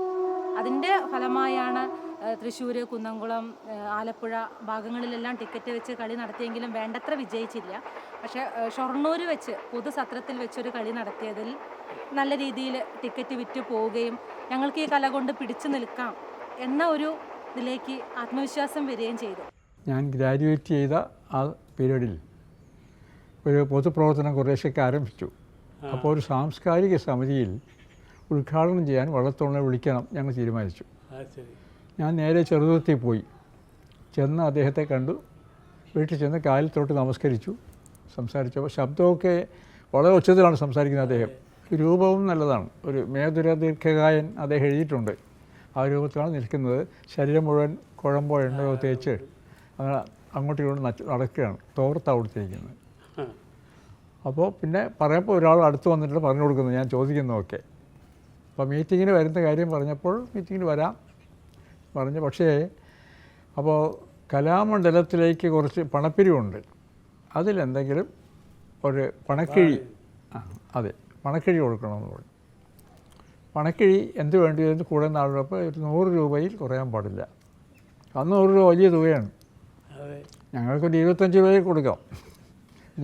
അതിൻ്റെ ഫലമായാണ് തൃശ്ശൂർ, കുന്നംകുളം, ആലപ്പുഴ ഭാഗങ്ങളിലെല്ലാം ടിക്കറ്റ് വെച്ച് കളി നടത്തിയെങ്കിലും വേണ്ടത്ര വിജയിച്ചില്ല. പക്ഷേ ഷൊർണൂർ വെച്ച് പൊതുസത്രത്തിൽ വെച്ചൊരു കളി നടത്തിയതിൽ നല്ല രീതിയിൽ ടിക്കറ്റ് വിറ്റ് പോവുകയും ഞങ്ങൾക്ക് ഈ കല കൊണ്ട് പിടിച്ചു നിൽക്കാം എന്ന ഒരു ഇതിലേക്ക് ആത്മവിശ്വാസം വരികയും ചെയ്തു. ഞാൻ ഗ്രാജുവേറ്റ് ചെയ്ത ആ പീരീഡിൽ ഒരു പൊതുപ്രവർത്തനം കുറേശ്ശൊക്കെ ആരംഭിച്ചു. അപ്പോൾ ഒരു സാംസ്കാരിക സമിതിയിൽ ഉദ്ഘാടനം ചെയ്യാൻ വള്ളത്തോളിനെ വിളിക്കണം ഞങ്ങൾ തീരുമാനിച്ചു. ഞാൻ നേരെ ചെറുതുരുത്തി പോയി. ചെന്ന് അദ്ദേഹത്തെ കണ്ടു. വീട്ടിൽ ചെന്ന് കാലിൽ തൊട്ട് നമസ്കരിച്ചു. സംസാരിച്ചപ്പോൾ ശബ്ദമൊക്കെ വളരെ ഉച്ചത്തിലാണ് സംസാരിക്കുന്നത് അദ്ദേഹം. രൂപവും നല്ലതാണ്. ഒരു മേധുര ദീർഘകായൻ അദ്ദേഹം എഴുതിയിട്ടുണ്ട്. ആ രൂപത്തിലാണ് നിൽക്കുന്നത്. ശരീരം മുഴുവൻ കുഴമ്പോ എണ്ണയോ തേച്ച് അങ്ങനെ അങ്ങോട്ടും ഇങ്ങോട്ടും നടക്കുകയാണ്. തോർത്താണ് കൊടുത്തിരിക്കുന്നത്. അപ്പോൾ പിന്നെ പറയുമ്പോൾ ഒരാൾ അടുത്ത് വന്നിട്ട് പറഞ്ഞു കൊടുക്കുന്നത്, ഞാൻ ചോദിക്കുന്നതൊക്കെ. അപ്പോൾ മീറ്റിങ്ങിന് വരുന്ന കാര്യം പറഞ്ഞപ്പോൾ മീറ്റിങ്ങിന് വരാം പറഞ്ഞു. പക്ഷേ അപ്പോൾ കലാമണ്ഡലത്തിലേക്ക് കുറച്ച് പണപ്പിരിവുണ്ട്. അതിലെന്തെങ്കിലും ഒരു പണക്കിഴി, അതെ, പണക്കിഴി കൊടുക്കണമെന്ന് പറഞ്ഞു. പണക്കിഴി എന്ത് വേണ്ടി വരുന്നു കൂടെ നാളുള്ളപ്പോൾ ഒരു 100 രൂപയിൽ കുറയാൻ പാടില്ല. അന്ന് 100 രൂപ വലിയ തുകയാണ്. ഞങ്ങൾക്കൊരു 25 രൂപയിൽ കൊടുക്കാം.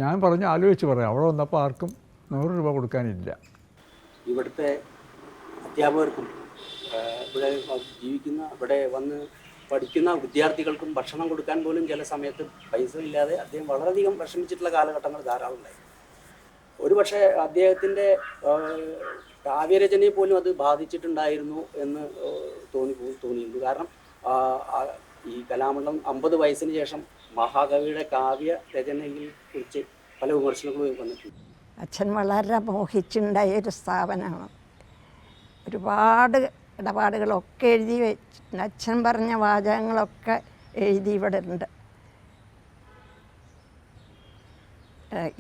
ഞാൻ പറഞ്ഞു ആലോചിച്ച് പറയാം. അവിടെ വന്നപ്പോൾ ആർക്കും 100 രൂപ കൊടുക്കാനില്ല. ഇവിടുത്തെ അധ്യാപകർക്കും ഇവിടെ ജീവിക്കുന്ന, ഇവിടെ വന്ന് പഠിക്കുന്ന വിദ്യാർത്ഥികൾക്കും ഭക്ഷണം കൊടുക്കാൻ പോലും ചില സമയത്ത് പൈസ ഇല്ലാതെ അദ്ദേഹം വളരെയധികം വിഷമിച്ചിട്ടുള്ള കാലഘട്ടങ്ങൾ ധാരാളം ഉണ്ടായി. ഒരുപക്ഷെ അദ്ദേഹത്തിൻ്റെ കാവ്യരചനയെ പോലും അത് ബാധിച്ചിട്ടുണ്ടായിരുന്നു എന്ന് തോന്നിയിട്ടുണ്ട്. കാരണം ഈ കലാമണ്ഡലം 50 വയസ്സിന് ശേഷം മഹാകവിയുടെ കാവ്യ രചനയിൽ കുറിച്ച് പല വിമർശനങ്ങളും വന്നിട്ടുണ്ട്. അച്ഛൻ വളരെ മോഹിച്ചുണ്ടായ ഒരു സ്ഥാപനമാണ്. ഒരുപാട് ഇടപാടുകളൊക്കെ എഴുതി വെച്ചിട്ടുണ്ട്. അച്ഛൻ പറഞ്ഞ വാചകങ്ങളൊക്കെ എഴുതി ഇവിടെ ഉണ്ട്.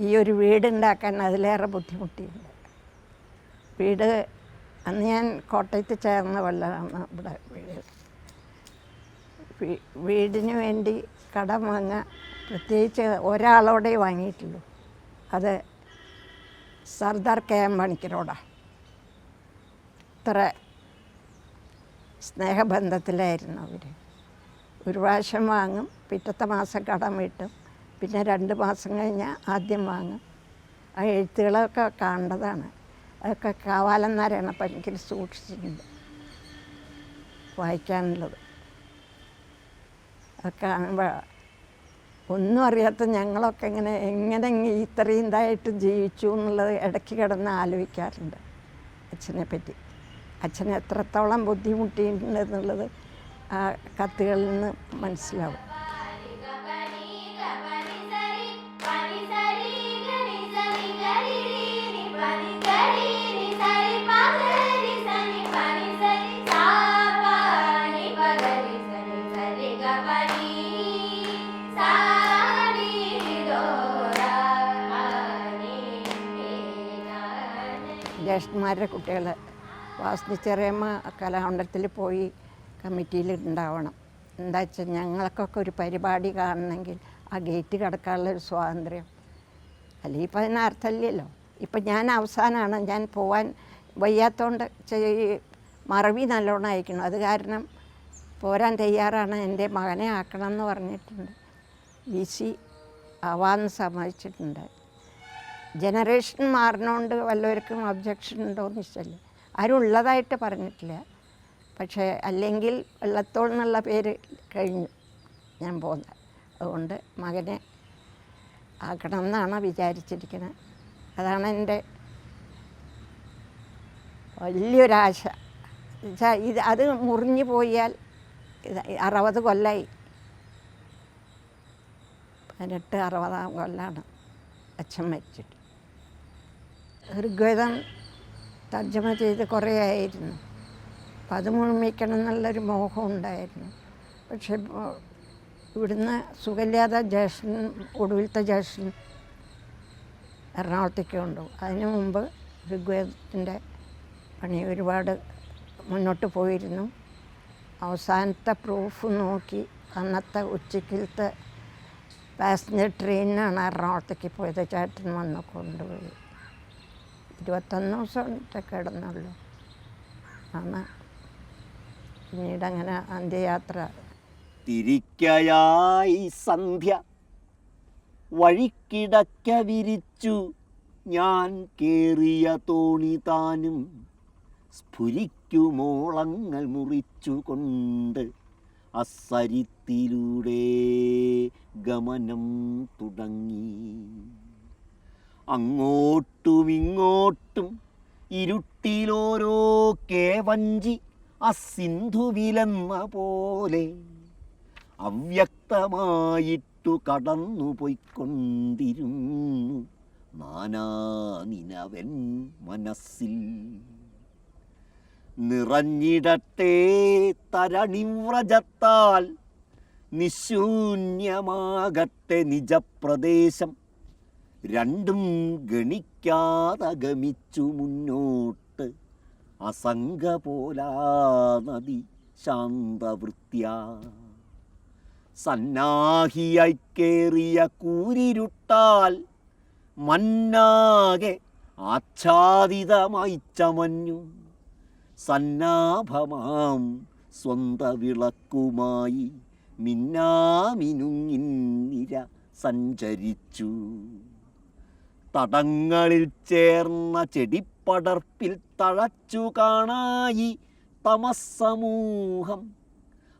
ഈ ഒരു വീടുണ്ടാക്കാൻ അതിലേറെ ബുദ്ധിമുട്ടിയിട്ടുണ്ട്. വീട് അന്ന് ഞാൻ കോട്ടയത്ത് ചേർന്ന കൊല്ലമാണ് ഇവിടെ വീട്. വീടിന് വേണ്ടി കടം വാങ്ങാൻ പ്രത്യേകിച്ച് ഒരാളോടെ വാങ്ങിയിട്ടുള്ളൂ. അത് സർദാർ KM പണിക്കരോടാണ്. ഇത്ര സ്നേഹബന്ധത്തിലായിരുന്നു അവർ. ഒരു പ്രാവശ്യം വാങ്ങും, പിറ്റത്തെ മാസം കടം വീട്ടും, പിന്നെ 2 മാസം കഴിഞ്ഞാൽ ആദ്യം വാങ്ങും. ആ എഴുത്തുകളൊക്കെ കണ്ടതാണ്. അതൊക്കെ കാവാലന്നാരാണ് പണിക്കർ സൂക്ഷിച്ചിട്ടുണ്ട് വായിക്കാനുള്ളത്. അത് കാണുമ്പോൾ ഒന്നും അറിയാത്ത ഞങ്ങളൊക്കെ എങ്ങനെ ഇത്രയും ഇതായിട്ട് ജീവിച്ചു എന്നുള്ളത് ഇടയ്ക്ക് കിടന്ന് ആലോചിക്കാറുണ്ട് അച്ഛനെ പറ്റി. അച്ഛൻ എത്രത്തോളം ബുദ്ധിമുട്ടിയിട്ടുണ്ട് എന്നുള്ളത് ആ കത്തുകളിൽ നിന്ന് മനസ്സിലാവും. ജ്യേഷ്ഠന്മാരുടെ കുട്ടികൾ വാസന്തി ചെറിയമ്മ കലാമണ്ഡലത്തിൽ പോയി കമ്മിറ്റിയിൽ ഉണ്ടാവണം. എന്താ വെച്ചാൽ ഞങ്ങൾക്കൊക്കെ ഒരു പരിപാടി കാണണമെങ്കിൽ ആ ഗേറ്റ് കിടക്കാനുള്ളൊരു സ്വാതന്ത്ര്യം. അല്ലെങ്കിൽ ഇപ്പം അതിന് അർത്ഥമില്ലല്ലോ. ഇപ്പം ഞാൻ അവസാനമാണ്, ഞാൻ പോവാൻ വയ്യാത്തതുകൊണ്ട് മറവി നല്ലോണം അയക്കണം. അത് കാരണം പോരാൻ തയ്യാറാണ്. എൻ്റെ മകനെ ആക്കണം എന്ന് പറഞ്ഞിട്ടുണ്ട്. VC ആവാന്ന് സമ്മതിച്ചിട്ടുണ്ട്. ജനറേഷൻ മാറുന്നതുകൊണ്ട് വല്ലവർക്കും ഒബ്ജക്ഷൻ ഉണ്ടോയെന്ന് വെച്ചാൽ ആരും ഉള്ളതായിട്ട് പറഞ്ഞിട്ടില്ല. പക്ഷേ അല്ലെങ്കിൽ വെള്ളത്തോൾ എന്നുള്ള പേര് കഴിഞ്ഞു ഞാൻ പോകുന്നത്. അതുകൊണ്ട് മകനെ ആക്കണം എന്നാണ് വിചാരിച്ചിരിക്കുന്നത്. അതാണ് എൻ്റെ വലിയൊരാശ. ഇത് അത് മുറിഞ്ഞു പോയാൽ 60 കൊല്ലമായി. 18-60 കൊല്ലമാണ് അച്ഛൻ മരിച്ചിട്ട്. ഋഗ്വേദം തർജ്ജമ ചെയ്ത് കുറേ ആയിരുന്നു. അപ്പം അത് മുഴുമിക്കണം എന്നുള്ളൊരു മോഹം ഉണ്ടായിരുന്നു. പക്ഷെ ഇവിടുന്ന് സുഖമില്ലാതെ ജ്യേഷ്ഠൻ, ഒടുവിലത്തെ ജ്യേഷ്ഠൻ എറണാകുളത്തേക്ക് കൊണ്ടുപോകും. അതിന് മുമ്പ് ഋഗ്വേദത്തിൻ്റെ പണി ഒരുപാട് മുന്നോട്ട് പോയിരുന്നു. അവസാനത്തെ പ്രൂഫ് നോക്കി അന്നത്തെ ഉച്ചക്കിലത്തെ പാസഞ്ചർ ട്രെയിനിനാണ് എറണാകുളത്തേക്ക് പോയത്. ചേട്ടൻ വന്ന് കൊണ്ടുപോയി. 21 ദിവസം കിടന്നുള്ളൂ. ആണ് പിന്നീട് അങ്ങനെ അന്ത്യയാത്ര. തിരിക്കയായി സന്ധ്യ വഴിക്കിടക്ക വിരിച്ചു ഞാൻ കേറിയ തോണി താനും സ്ഫുരിക്കുമോളങ്ങൾ മുറിച്ചുകൊണ്ട് അസരിത്തിലൂടെ ഗമനം തുടങ്ങി. അങ്ങോട്ടും ഇങ്ങോട്ടും ഇരുട്ടിലോരോ കേവഞ്ചി അസിന്ധുവിലെന്ന പോലെ അവ്യക്തമായിട്ടു കടന്നു പോയിക്കൊണ്ടിരുന്നു നാനാനിനവൻ മനസ്സിൽ. നിറഞ്ഞിടട്ടെ തരണിവ്രജത്താൽ നിശൂന്യമാകട്ടെ നിജപ്രദേശം. രണ്ടും ഗണിക്കാതെ ഗമിച്ചു മുന്നോട്ട് അസംഗപോലാ നദി ശാന്തവൃത്യ. സന്നാഹിയായി കേറിയ കൂരിരുട്ടാൽ മന്നാകെ ആച്ഛാദിതമായി ചമഞ്ഞു. സന്നാഭമാം സ്വന്ത വിളക്കുമായി മിന്നാമിനുങ്ങിന്നിര സഞ്ചരിച്ചു. തടങ്ങളിൽ ചേർന്ന ചെടിപ്പടർപ്പിൽ തഴച്ചു കാണായി തമസ്സമൂഹം.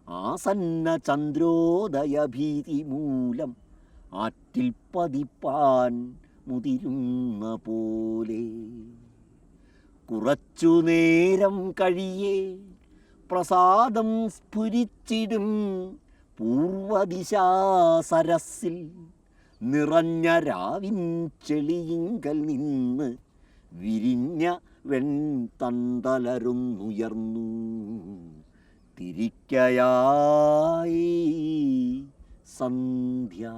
ആസന്ന ചന്ദ്രോദയഭീതി മൂലം ആറ്റിൽ പതിപ്പാൻ മുതിരുന്ന പോലെ. കുറച്ചു നേരം കഴിയേ പ്രസാദം സ്ഫുരിച്ചിടും പൂർവദിശാസരസിൽ. നിറഞ്ഞ രാവിൻ ചെളിയിങ്കൽ നിന്ന് വിരിഞ്ഞ വെൺതണ്ടലരുന്നുയർന്നു. തിരിക്കയായി സന്ധ്യ.